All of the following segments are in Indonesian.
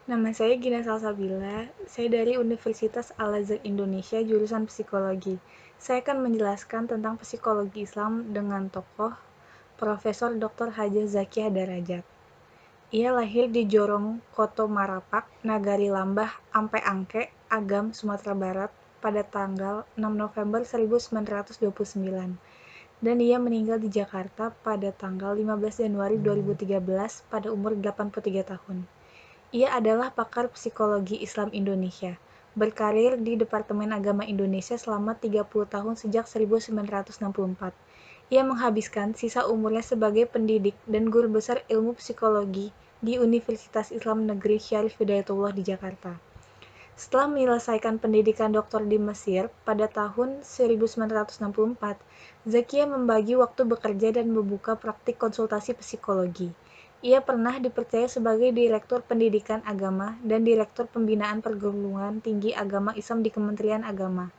Nama saya Gina Salsabila, saya dari Universitas Al-Azhar Indonesia, jurusan Psikologi. Saya akan menjelaskan tentang psikologi Islam dengan tokoh Profesor Dr. Hj. Zakiah Darajat. Ia lahir di Jorong Koto Marapak, Nagari Lambah, Ampe Angke, Agam, Sumatera Barat pada tanggal 6 November 1929 dan ia meninggal di Jakarta pada tanggal 15 Januari 2013 pada umur 83 tahun. Ia adalah pakar psikologi Islam Indonesia, berkarir di Departemen Agama Indonesia selama 30 tahun sejak 1964. Ia menghabiskan sisa umurnya sebagai pendidik dan guru besar ilmu psikologi di Universitas Islam Negeri Syarif Hidayatullah di Jakarta. Setelah menyelesaikan pendidikan doktor di Mesir pada tahun 1964, Zakiah membagi waktu bekerja dan membuka praktik konsultasi psikologi. Ia pernah dipercaya sebagai Direktur Pendidikan Agama dan Direktur Pembinaan Perguruan Tinggi Agama Islam di Kementerian Agama,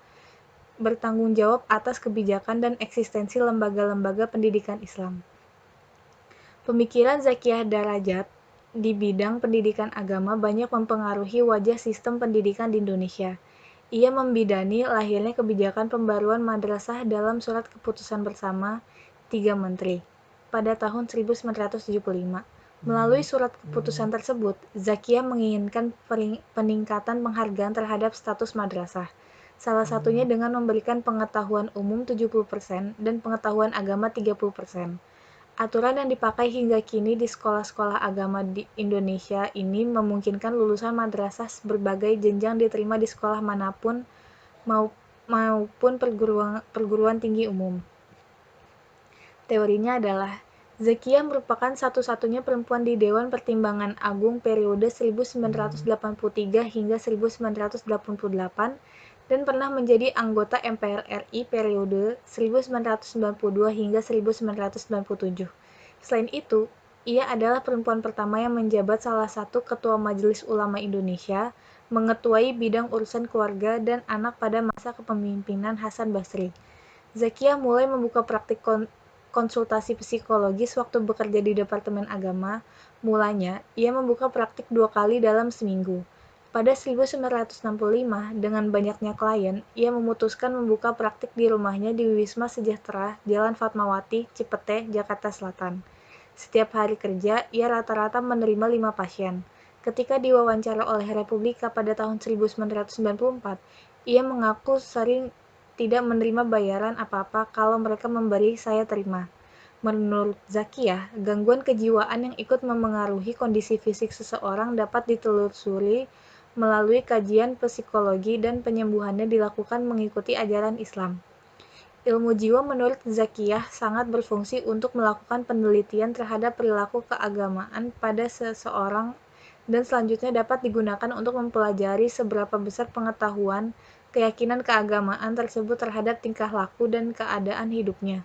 bertanggung jawab atas kebijakan dan eksistensi lembaga-lembaga pendidikan Islam. Pemikiran Zakiah Darajat di bidang pendidikan agama banyak mempengaruhi wajah sistem pendidikan di Indonesia. Ia membidani lahirnya kebijakan pembaruan madrasah dalam surat keputusan bersama 3 Menteri pada tahun 1975. Melalui surat keputusan tersebut, Zakiah menginginkan peningkatan penghargaan terhadap status madrasah, salah satunya dengan memberikan pengetahuan umum 70% dan pengetahuan agama 30%. Aturan yang dipakai hingga kini di sekolah-sekolah agama di Indonesia ini memungkinkan lulusan madrasah berbagai jenjang diterima di sekolah manapun maupun perguruan tinggi umum. Teorinya adalah, Zakiah merupakan satu-satunya perempuan di Dewan Pertimbangan Agung periode 1983 hingga 1988 dan pernah menjadi anggota MPR RI periode 1992 hingga 1997. Selain itu, ia adalah perempuan pertama yang menjabat salah satu Ketua Majelis Ulama Indonesia, mengetuai bidang urusan keluarga dan anak pada masa kepemimpinan Hasan Basri. Zakiah mulai membuka praktik konsultasi psikologis waktu bekerja di Departemen Agama. Mulanya, ia membuka praktik 2 kali dalam seminggu. Pada 1965, dengan banyaknya klien, ia memutuskan membuka praktik di rumahnya di Wisma Sejahtera, Jalan Fatmawati, Cipete, Jakarta Selatan. Setiap hari kerja, ia rata-rata menerima 5 pasien. Ketika diwawancara oleh Republika pada tahun 1994, ia mengaku sering tidak menerima bayaran apa-apa kalau mereka memberi saya terima. Menurut Zakiah, gangguan kejiwaan yang ikut memengaruhi kondisi fisik seseorang dapat ditelusuri melalui kajian psikologi dan penyembuhannya dilakukan mengikuti ajaran Islam. Ilmu jiwa menurut Zakiah sangat berfungsi untuk melakukan penelitian terhadap perilaku keagamaan pada seseorang dan selanjutnya dapat digunakan untuk mempelajari seberapa besar pengetahuan keyakinan keagamaan tersebut terhadap tingkah laku dan keadaan hidupnya.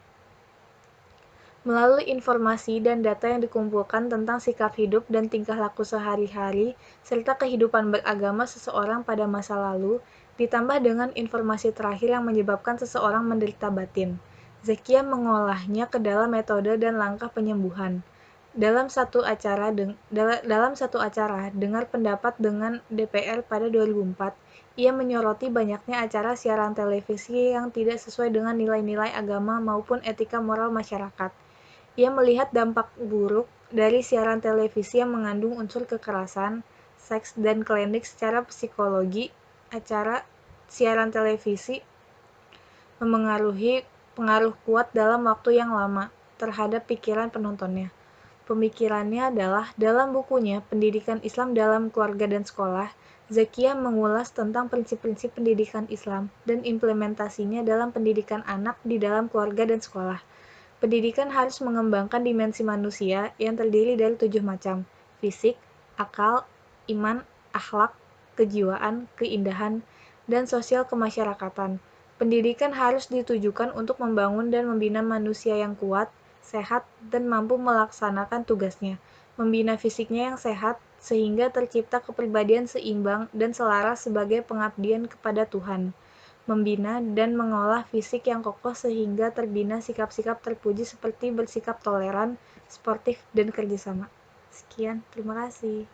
Melalui informasi dan data yang dikumpulkan tentang sikap hidup dan tingkah laku sehari-hari serta kehidupan beragama seseorang pada masa lalu, ditambah dengan informasi terakhir yang menyebabkan seseorang menderita batin, Zakiah mengolahnya ke dalam metode dan langkah penyembuhan. Dalam satu acara dengar pendapat dengan DPR pada 2004, ia menyoroti banyaknya acara siaran televisi yang tidak sesuai dengan nilai-nilai agama maupun etika moral masyarakat. Ia melihat dampak buruk dari siaran televisi yang mengandung unsur kekerasan, seks, dan klinik secara psikologi. Acara siaran televisi memengaruhi pengaruh kuat dalam waktu yang lama terhadap pikiran penontonnya. Pemikirannya adalah, dalam bukunya Pendidikan Islam dalam Keluarga dan Sekolah, Zakiah mengulas tentang prinsip-prinsip pendidikan Islam dan implementasinya dalam pendidikan anak di dalam keluarga dan sekolah. Pendidikan harus mengembangkan dimensi manusia yang terdiri dari 7 macam: fisik, akal, iman, akhlak, kejiwaan, keindahan, dan sosial kemasyarakatan. Pendidikan harus ditujukan untuk membangun dan membina manusia yang kuat, sehat, dan mampu melaksanakan tugasnya. Membina fisiknya yang sehat, sehingga tercipta kepribadian seimbang dan selaras sebagai pengabdian kepada Tuhan. Membina dan mengolah fisik yang kokoh sehingga terbina sikap-sikap terpuji seperti bersikap toleran, sportif, dan kerjasama. Sekian, terima kasih.